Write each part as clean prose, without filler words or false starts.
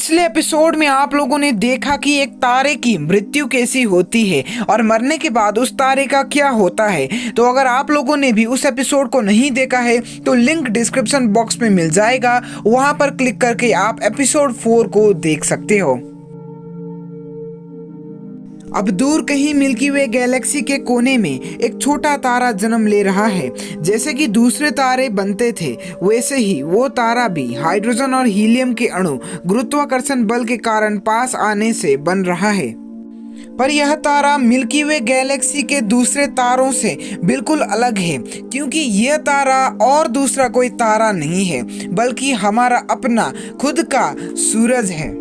पिछले एपिसोड में आप लोगों ने देखा कि एक तारे की मृत्यु कैसी होती है और मरने के बाद उस तारे का क्या होता है। तो अगर आप लोगों ने भी उस एपिसोड को नहीं देखा है तो लिंक डिस्क्रिप्शन बॉक्स में मिल जाएगा, वहां पर क्लिक करके आप एपिसोड 4 को देख सकते हो। अब दूर कहीं मिल्की वे गैलेक्सी के कोने में एक छोटा तारा जन्म ले रहा है। जैसे कि दूसरे तारे बनते थे वैसे ही वो तारा भी हाइड्रोजन और हीलियम के अणु गुरुत्वाकर्षण बल के कारण पास आने से बन रहा है। पर यह तारा मिल्की वे गैलेक्सी के दूसरे तारों से बिल्कुल अलग है, क्योंकि यह तारा और दूसरा कोई तारा नहीं है बल्कि हमारा अपना खुद का सूरज है।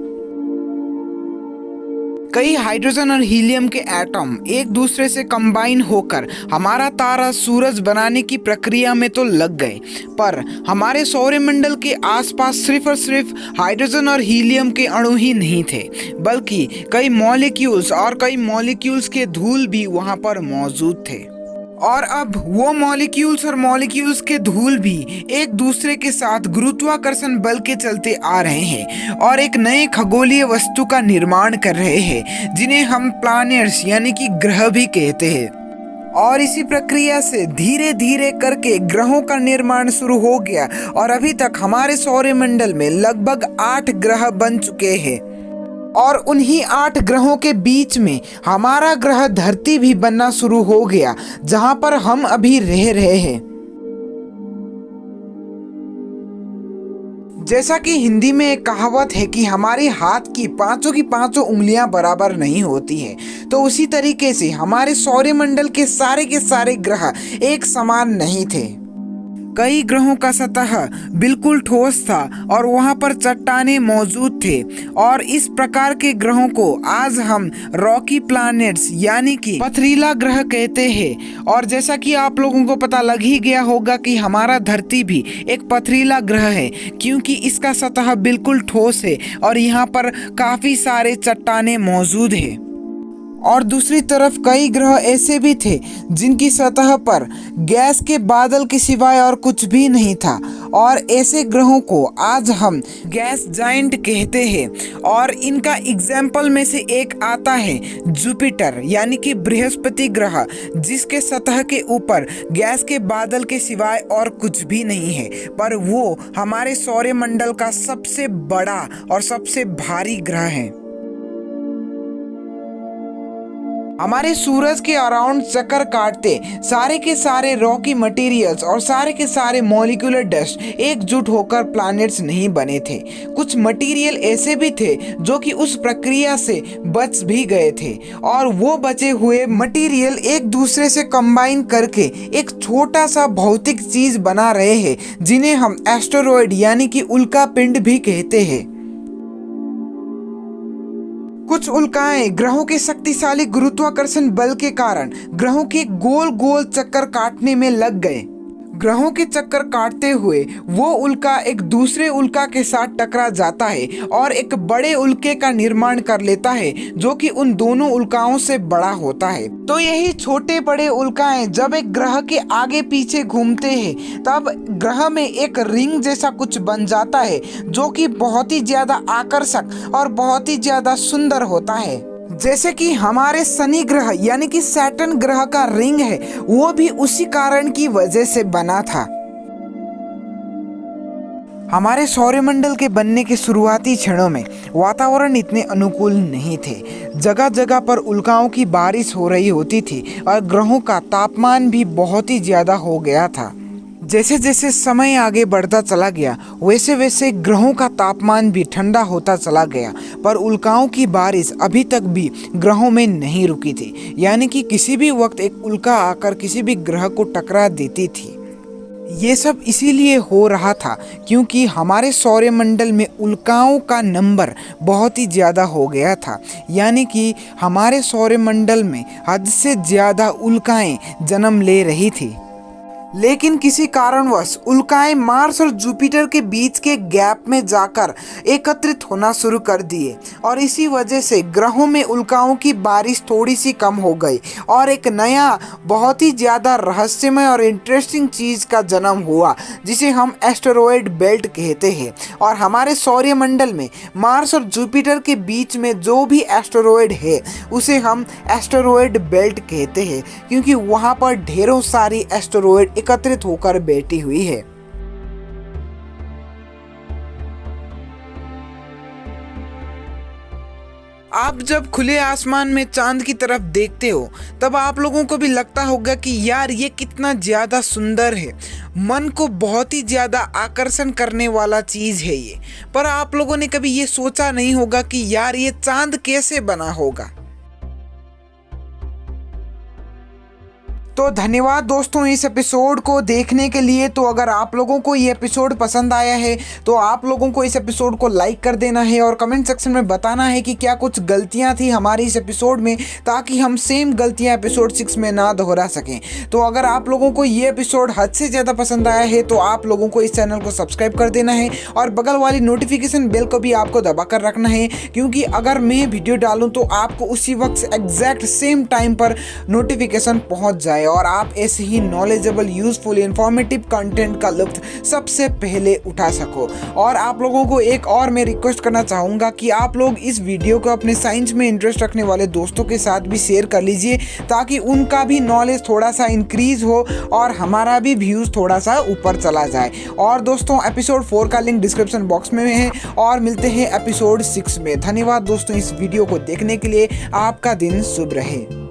कई हाइड्रोजन और हीलियम के एटम एक दूसरे से कंबाइन होकर हमारा तारा सूरज बनाने की प्रक्रिया में तो लग गए, पर हमारे सौरमंडल के आसपास सिर्फ और सिर्फ हाइड्रोजन और हीलियम के अणु ही नहीं थे, बल्कि कई मॉलिक्यूल्स के धूल भी वहां पर मौजूद थे। और अब वो मॉलिक्यूल्स के धूल भी एक दूसरे के साथ गुरुत्वाकर्षण बल के चलते आ रहे हैं और एक नए खगोलीय वस्तु का निर्माण कर रहे हैं, जिन्हें हम प्लैनेट्स यानी कि ग्रह भी कहते हैं। और इसी प्रक्रिया से धीरे धीरे करके ग्रहों का निर्माण शुरू हो गया और अभी तक हमारे सौरमंडल में लगभग 8 ग्रह बन चुके हैं। और उन्हीं 8 ग्रहों के बीच में हमारा ग्रह धरती भी बनना शुरू हो गया, जहां पर हम अभी रह रहे हैं। जैसा कि हिंदी में एक कहावत है कि हमारे हाथ की पांचों उंगलियां बराबर नहीं होती है, तो उसी तरीके से हमारे सौरमंडल के सारे ग्रह एक समान नहीं थे। कई ग्रहों का सतह बिल्कुल ठोस था और वहां पर चट्टानें मौजूद थे, और इस प्रकार के ग्रहों को आज हम रॉकी प्लैनेट्स यानी कि पथरीला ग्रह कहते हैं। और जैसा कि आप लोगों को पता लग ही गया होगा कि हमारा धरती भी एक पथरीला ग्रह है, क्योंकि इसका सतह बिल्कुल ठोस है और यहाँ पर काफी सारे चट्टानें मौजूद हैं। और दूसरी तरफ कई ग्रह ऐसे भी थे जिनकी सतह पर गैस के बादल के सिवाय और कुछ भी नहीं था, और ऐसे ग्रहों को आज हम गैस जाइंट कहते हैं। और इनका एग्जाम्पल में से एक आता है जुपिटर यानी कि बृहस्पति ग्रह, जिसके सतह के ऊपर गैस के बादल के सिवाय और कुछ भी नहीं है, पर वो हमारे सौरमंडल का सबसे बड़ा और सबसे भारी ग्रह है। हमारे सूरज के अराउंड चक्कर काटते सारे के सारे रॉकी मटेरियल्स और सारे के सारे मॉलिक्यूलर डस्ट एकजुट होकर प्लैनेट्स नहीं बने थे। कुछ मटेरियल ऐसे भी थे जो कि उस प्रक्रिया से बच भी गए थे, और वो बचे हुए मटेरियल एक दूसरे से कंबाइन करके एक छोटा सा भौतिक चीज बना रहे हैं, जिन्हें हम एस्टेरॉयड यानी कि उल्का पिंड भी कहते हैं। कुछ उल्काएं ग्रहों के शक्तिशाली गुरुत्वाकर्षण बल के कारण ग्रहों के गोल गोल चक्कर काटने में लग गए। ग्रहों के चक्कर काटते हुए वो उल्का एक दूसरे उल्का के साथ टकरा जाता है और एक बड़े उल्के का निर्माण कर लेता है, जो कि उन दोनों उल्काओं से बड़ा होता है। तो यही छोटे बड़े उल्काएं जब एक ग्रह के आगे पीछे घूमते हैं, तब ग्रह में एक रिंग जैसा कुछ बन जाता है, जो कि बहुत ही ज्यादा आकर्षक और बहुत ही ज्यादा सुंदर होता है। जैसे कि हमारे शनि ग्रह यानी कि सैटर्न ग्रह का रिंग है, वो भी उसी कारण की वजह से बना था। हमारे सौरमंडल के बनने के शुरुआती क्षणों में वातावरण इतने अनुकूल नहीं थे। जगह जगह पर उल्काओं की बारिश हो रही होती थी और ग्रहों का तापमान भी बहुत ही ज्यादा हो गया था। जैसे जैसे समय आगे बढ़ता चला गया वैसे वैसे ग्रहों का तापमान भी ठंडा होता चला गया, पर उल्काओं की बारिश अभी तक भी ग्रहों में नहीं रुकी थी, यानी कि किसी भी वक्त एक उल्का आकर किसी भी ग्रह को टकरा देती थी। ये सब इसीलिए हो रहा था क्योंकि हमारे सौरमंडल में उल्काओं का नंबर बहुत ही ज़्यादा हो गया था, यानी कि हमारे सौरमंडल में हद से ज़्यादा उल्काएं जन्म ले रही थी। लेकिन किसी कारणवश उल्काएं मार्स और जुपिटर के बीच के गैप में जाकर एकत्रित होना शुरू कर दिए और इसी वजह से ग्रहों में उल्काओं की बारिश थोड़ी सी कम हो गई और एक नया बहुत ही ज़्यादा रहस्यमय और इंटरेस्टिंग चीज़ का जन्म हुआ जिसे हम एस्टेरॉयड बेल्ट कहते हैं। और हमारे सौरमंडल में मार्स और जुपिटर के बीच में जो भी एस्टेरॉयड है उसे हम एस्टेरॉयड बेल्ट कहते हैं क्योंकि वहाँ पर ढेरों सारी एस्टेरॉयड एकत्रित होकर बैठी हुई है। आप जब खुले आसमान में चांद की तरफ देखते हो तब आप लोगों को भी लगता होगा कि यार ये कितना ज़्यादा सुंदर है, मन को बहुत ही ज़्यादा आकर्षण करने वाला चीज़ है ये। पर आप लोगों ने कभी ये सोचा नहीं होगा कि यार ये चांद कैसे बना होगा। तो धन्यवाद दोस्तों इस एपिसोड को देखने के लिए। तो अगर आप लोगों को ये एपिसोड पसंद आया है तो आप लोगों को इस एपिसोड को लाइक कर देना है और कमेंट सेक्शन में बताना है कि क्या कुछ गलतियां थी हमारी इस एपिसोड में, ताकि हम सेम गलतियां एपिसोड 6 में ना दोहरा सकें। तो अगर आप लोगों को ये एपिसोड हद से ज़्यादा पसंद आया है तो आप लोगों को इस चैनल को सब्सक्राइब कर देना है और बगल वाली नोटिफिकेशन बेल को भी आपको दबा कर रखना है, क्योंकि अगर मैं वीडियो डालूँ तो आपको उसी वक्त एग्जैक्ट सेम टाइम पर नोटिफिकेशन पहुँच जाए और आप ऐसे ही नॉलेजेबल, यूजफुल, इंफॉर्मेटिव कंटेंट का लुत्फ सबसे पहले उठा सको। और आप लोगों को एक और मैं रिक्वेस्ट करना चाहूँगा कि आप लोग इस वीडियो को अपने साइंस में इंटरेस्ट रखने वाले दोस्तों के साथ भी शेयर कर लीजिए, ताकि उनका भी नॉलेज थोड़ा सा इंक्रीज हो और हमारा भी व्यूज़ थोड़ा सा ऊपर चला जाए। और दोस्तों एपिसोड 4 का लिंक डिस्क्रिप्शन बॉक्स में है और मिलते हैं एपिसोड 6 में। धन्यवाद दोस्तों इस वीडियो को देखने के लिए। आपका दिन शुभ रहे।